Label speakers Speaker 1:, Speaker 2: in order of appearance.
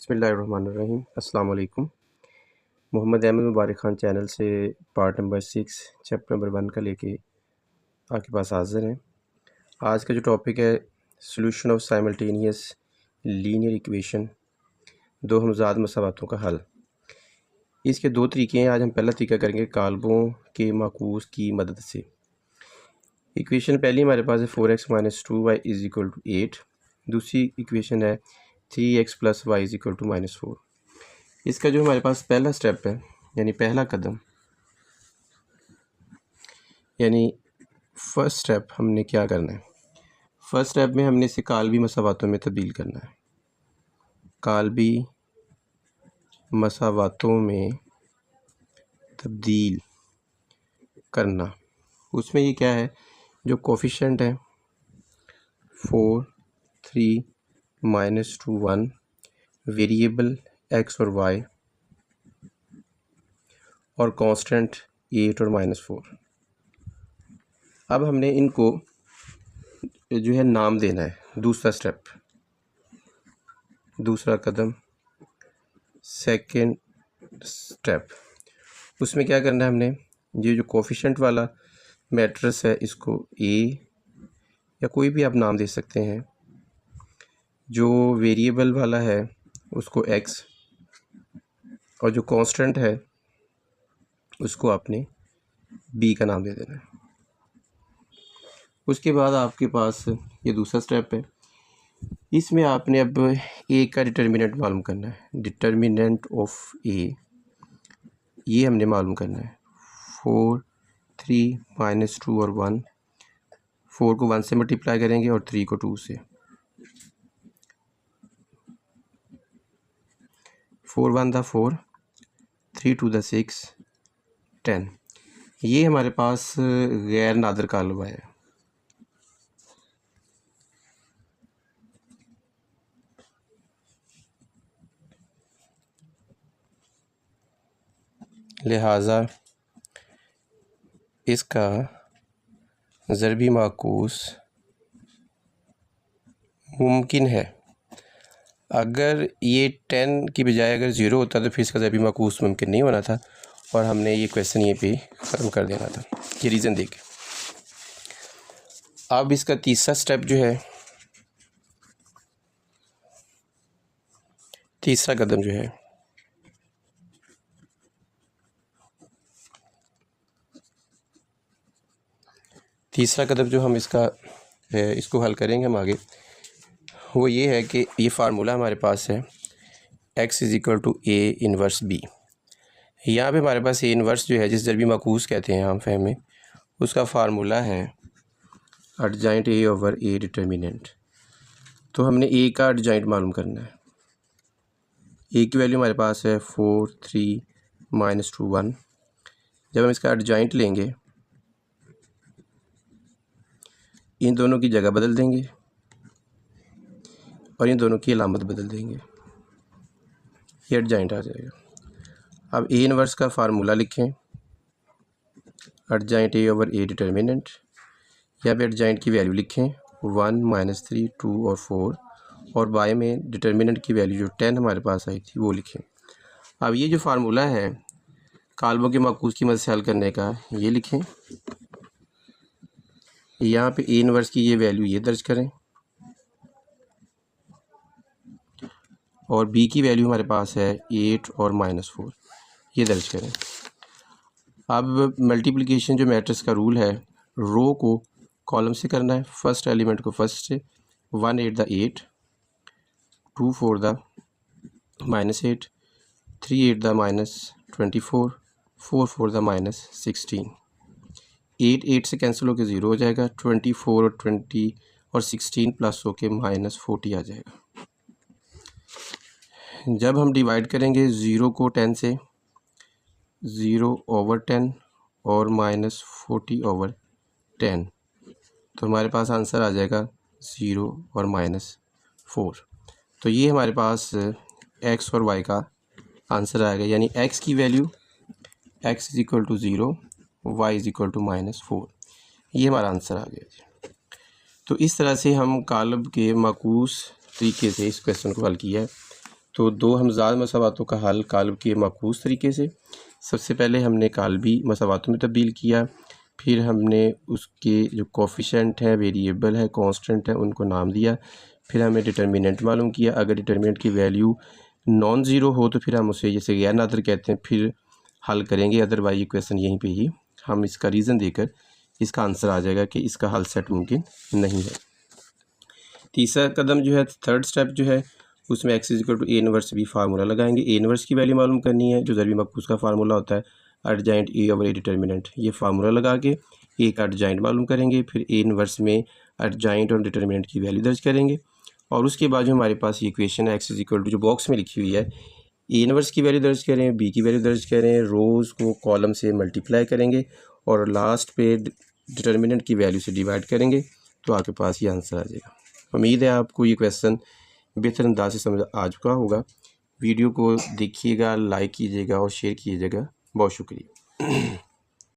Speaker 1: बिस्मिल्लाहिर्रहमानिर्रहीम। अस्सलाम वालेकुम। मोहम्मद अहमद मुबारक ख़ान चैनल से पार्ट नंबर 6 चैप्टर नंबर 1 का लेके आपके पास हाज़िर हैं। आज का जो टॉपिक है solution of simultaneous linear equation, दो हमज़ाद मसावातों का हल। इसके दो तरीके हैं। आज हम पहला तरीका करेंगे काल्बों के माकूस की मदद से। इक्वेशन पहली हमारे पास है 4x - 2y = 8। दूसरी इक्वेशन है 3x + y = -4। इसका जो हमारे पास पहला स्टेप है यानी पहला कदम यानी फर्स्ट स्टेप, हमने क्या करना है? फर्स्ट स्टेप में हमने इसे काल्बी मसावातों में तब्दील करना है। काल्बी मसावातों में तब्दील करना, उसमें ये क्या है, जो कोफिशिएंट है 4, 3, -2, 1, वेरिएबल x और y और कांस्टेंट 8 और -4। अब हमने इनको जो है नाम देना है। दूसरा स्टेप, दूसरा कदम, सेकंड स्टेप, उसमें क्या करना है हमने, ये जो कोफिशिएंट वाला मैट्रिक्स है इसको a या कोई भी आप नाम दे सकते हैं, जो वेरिएबल वाला है उसको x और जो कांस्टेंट है उसको आपने b का नाम दे देना है। उसके बाद आपके पास ये दूसरा स्टेप है, इसमें आपने अब a का डिटर्मिनेंट मालूम करना है। डिटर्मिनेंट ऑफ a ये हमने मालूम करना है। 4, 3, -2 और 1। 4 को 1 से मल्टीप्लाई करेंगे और 3 को 2 से। 4 1 दा 4, 3 2 दा 6, 10। ये हमारे पास गैर नादिर काल्बा है। लिहाजा इसका ज़रबी माकूस मुमकिन है। अगर ये 10 की बजाय अगर 0 होता तो फिर इसका ज़रबी माकूस मुमकिन नहीं होना था और हमने ये क्वेश्चन ये पे ख़त्म कर देना था। ये रीज़न देके अब इसका तीसरा स्टेप जो है, तीसरा कदम जो है, तीसरा कदम जो हम इसका है, इसको हल करेंगे हम आगे, वो ये है कि ये फार्मूला हमारे पास है x = a इन्वर्स b। यहाँ पे हमारे पास a इन्वर्स जो है, जिस ज़रबी माकूस कहते हैं हम फहम में, उसका फार्मूला है adjoint a over a determinant. तो हमने a का एडजॉइंट मालूम करना है। a की वैल्यू हमारे पास है 4, 3, -2, 1। जब हम इसका एडजॉइंट लेंगे, इन दोनों की जगह बदल देंगे और इन दोनों की अलामत बदल देंगे, ये एडजॉइंट आ जाएगा। अब a इन्वर्स का फार्मूला लिखें, adjoint a over a determinant. यहाँ पे एडजॉइंट की वैल्यू लिखें 1, -3, 2 और 4, और बाय में डिटर्मिनेंट की वैल्यू जो 10 हमारे पास आई थी वो लिखें। अब ये जो फार्मूला है काल्बों के माकूस की मदद से हल करने का, ये लिखें। यहाँ पे a इन्वर्स की ये वैल्यू ये दर्ज करें और b की वैल्यू हमारे पास है 8 और -4, ये दर्ज करें। अब मल्टीप्लिकेशन जो मैट्रिक्स का रूल है, रो को कॉलम से करना है, फर्स्ट एलिमेंट को फर्स्ट से। 1 8 दा 8, 2 4 दा -8, 3 8 दा -24, 4 4 दा -16। 8 8 से कैंसिल होकर 0 हो जाएगा। 24 और 20 और 16 प्लस होके -40 आ जाएगा। जब हम डिवाइड करेंगे 0 को 10 से, 0/10 और -40 ओवर 10, तो हमारे पास आंसर आ जाएगा 0 और -4। तो ये हमारे पास x और y का आंसर आएगा, यानी x की वैल्यू x = 0, y = -4। ये हमारा आंसर आ गया जी। तो इस तरह से हम काल्ब के माकूस तरीके से इस क्वेश्चन को हल किया है। तो दो हमजाद मसावातों का हल काल्ब के माकूस तरीके से। सबसे पहले हमने काल्बी मसावातों में तब्दील किया, फिर हमने उसके जो कोफिशेंट है, वेरिएबल है, कांस्टेंट है, उनको नाम दिया। फिर हमें डिटर्मिनेंट मालूम किया। अगर डिटर्मिनेंट की वैल्यू नॉन ज़ीरो हो तो फिर हम उसे जैसे गैर नादिर कहते हैं फिर हल करेंगे, अदरवाइज ये क्वेश्चन यहीं पे ही हम इसका रीज़न देकर इसका आंसर आ जाएगा कि इसका हल सेट मुमकिन नहीं है। तीसरा कदम जो है, थर्ड स्टेप जो है, उसमें x is equal to A inverse B formula लगाएंगे। ए इनवर्स की वैल्यू मालूम करनी है, जो ज़रबी मकबूस का फार्मूला होता है एडजाइंट ए ओवर ए डिटर्मिनेंट। ये फार्मूला लगा के ए का एडजाइंट मालूम करेंगे, फिर ए इनवर्स में एडजाइंट और डिटर्मिनेंट की वैल्यू दर्ज करेंगे। और उसके बाद जो हमारे पास ये इक्वेशन है एक्स इज इक्वल टू जो बॉक्स में लिखी हुई है, ए इनवर्स की वैल्यू दर्ज करें, बी की वैल्यू दर्ज करें, रोज़ को कॉलम से मल्टीप्लाई करेंगे और लास्ट पे डिटर्मिनेंट की वैल्यू से डिवाइड करेंगे, तो आपके पास ये आंसर आ जाएगा। उम्मीद है आपको ये क्वेश्चन बेहतर अंदाज से समझ आ चुका होगा। वीडियो को देखिएगा, लाइक कीजिएगा और शेयर कीजिएगा। बहुत शुक्रिया।